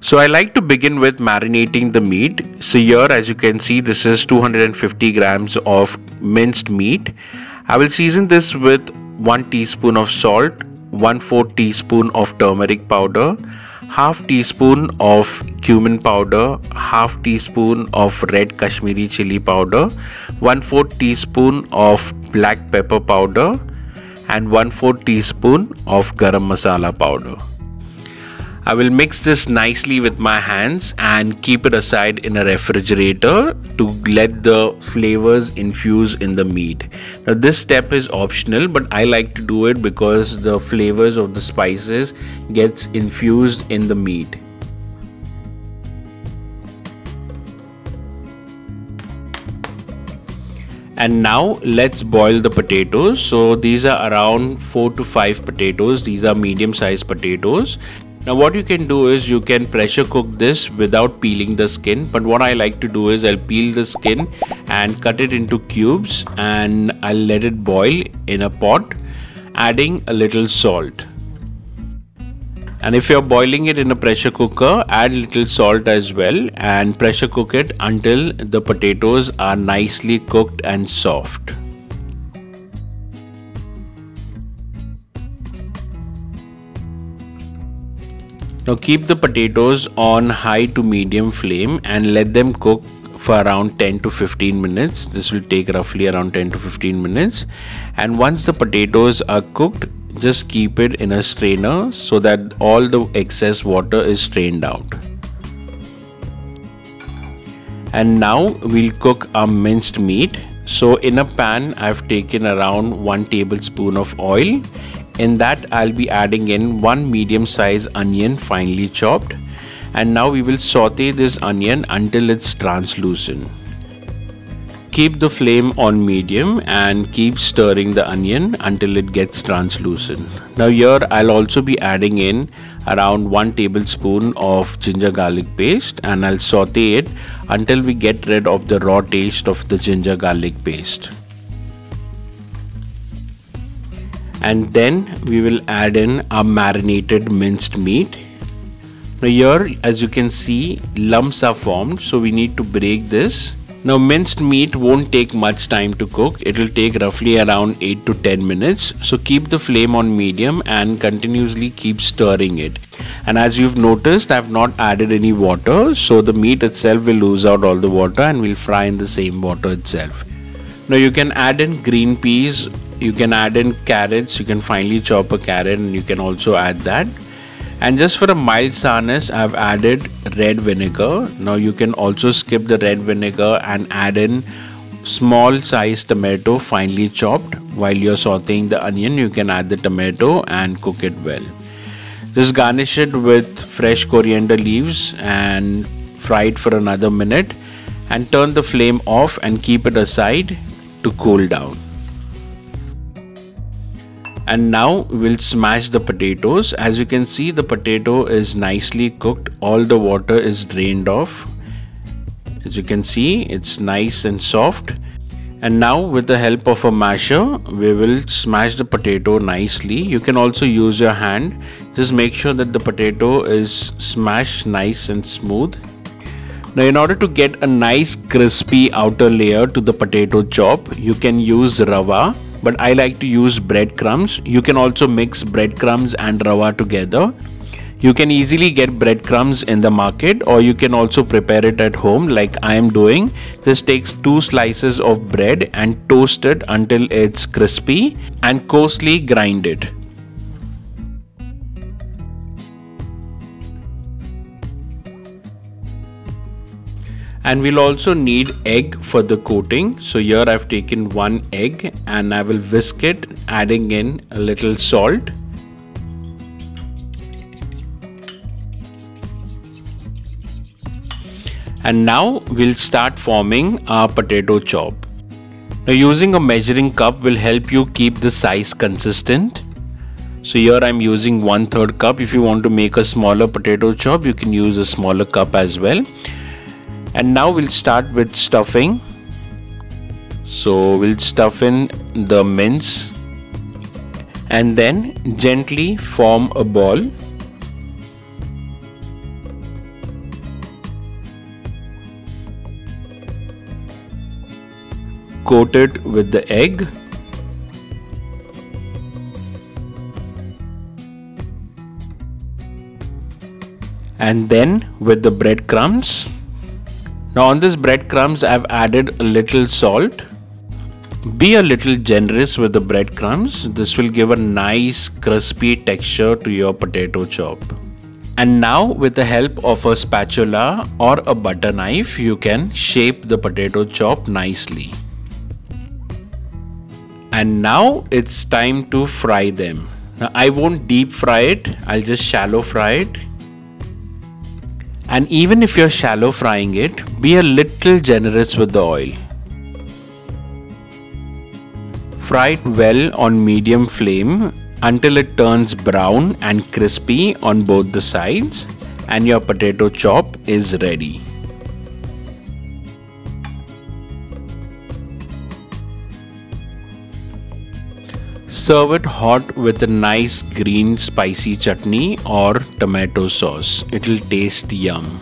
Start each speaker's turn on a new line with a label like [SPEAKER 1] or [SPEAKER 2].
[SPEAKER 1] So I like to begin with marinating the meat. So here, as you can see, this is 250 grams of minced meat. I will season this with 1 teaspoon of salt, 1/4 teaspoon of turmeric powder, half teaspoon of cumin powder, half teaspoon of red Kashmiri chili powder, 1/4 teaspoon of black pepper powder, and 1/4 teaspoon of garam masala powder. I will mix this nicely with my hands and keep it aside in a refrigerator to let the flavors infuse in the meat. Now this step is optional, but I like to do it because the flavors of the spices gets infused in the meat. And now let's boil the potatoes. So these are around 4 to 5 potatoes. These are medium sized potatoes. Now what you can do is you can pressure cook this without peeling the skin, but what I like to do is I'll peel the skin and cut it into cubes, and I'll let it boil in a pot, adding a little salt. And if you're boiling it in a pressure cooker, add little salt as well and pressure cook it until the potatoes are nicely cooked and soft. Now keep the potatoes on high to medium flame and let them cook for around 10 to 15 minutes. This will take roughly around 10 to 15 minutes. And once the potatoes are cooked, just keep it in a strainer so that all the excess water is strained out. And now we'll cook our minced meat. So in a pan, I've taken around 1 tablespoon of oil. In that, I'll be adding in 1 medium-sized onion finely chopped, and now we will saute this onion until it's translucent. Keep the flame on medium and keep stirring the onion until it gets translucent. Now here I'll also be adding in around 1 tablespoon of ginger garlic paste, and I'll saute it until we get rid of the raw taste of the ginger garlic paste. And then we will add in our marinated minced meat. Now here, as you can see, lumps are formed, so we need to break this. Now minced meat won't take much time to cook. It will take roughly around 8 to 10 minutes. So keep the flame on medium and continuously keep stirring it. And as you've noticed, I've not added any water, so the meat itself will lose out all the water and will fry in the same water itself. Now you can add in green peas, you can add in carrots, you can finely chop a carrot and you can also add that. And just for a mild sourness, I've added red vinegar. Now you can also skip the red vinegar and add in small sized tomato finely chopped. While you're sauteing the onion, you can add the tomato and cook it well. Just garnish it with fresh coriander leaves and fry it for another minute and turn the flame off and keep it aside to cool down. And now we'll smash the potatoes. As you can see, the potato is nicely cooked. All the water is drained off. As you can see, it's nice and soft. And now with the help of a masher, we will smash the potato nicely. You can also use your hand. Just make sure that the potato is smashed nice and smooth. Now in order to get a nice crispy outer layer to the potato chop, you can use rava, but I like to use breadcrumbs. You can also mix breadcrumbs and rava together. You can easily get breadcrumbs in the market, or you can also prepare it at home like I am doing. Just take 2 slices of bread and toast it until it's crispy and coarsely grind it. And we'll also need egg for the coating. So here I've taken 1 egg and I will whisk it, adding in a little salt. And now we'll start forming our potato chop. Now using a measuring cup will help you keep the size consistent. So here I'm using 1/3 cup. If you want to make a smaller potato chop, you can use a smaller cup as well. And now we'll start with stuffing. So we'll stuff in the mince and then gently form a ball. coat it with the egg. And then with the breadcrumbs. Now on this breadcrumbs I've added a little salt. Be a little generous with the breadcrumbs. This will give a nice crispy texture to your potato chop. And now with the help of a spatula or a butter knife, you can shape the potato chop nicely. And now it's time to fry them. Now I won't deep fry it, I'll just shallow fry it. And even if you're shallow frying it, be a little generous with the oil. Fry it well on medium flame until it turns brown and crispy on both the sides, and your potato chop is ready. Serve it hot with a nice green spicy chutney or tomato sauce. It'll taste yum.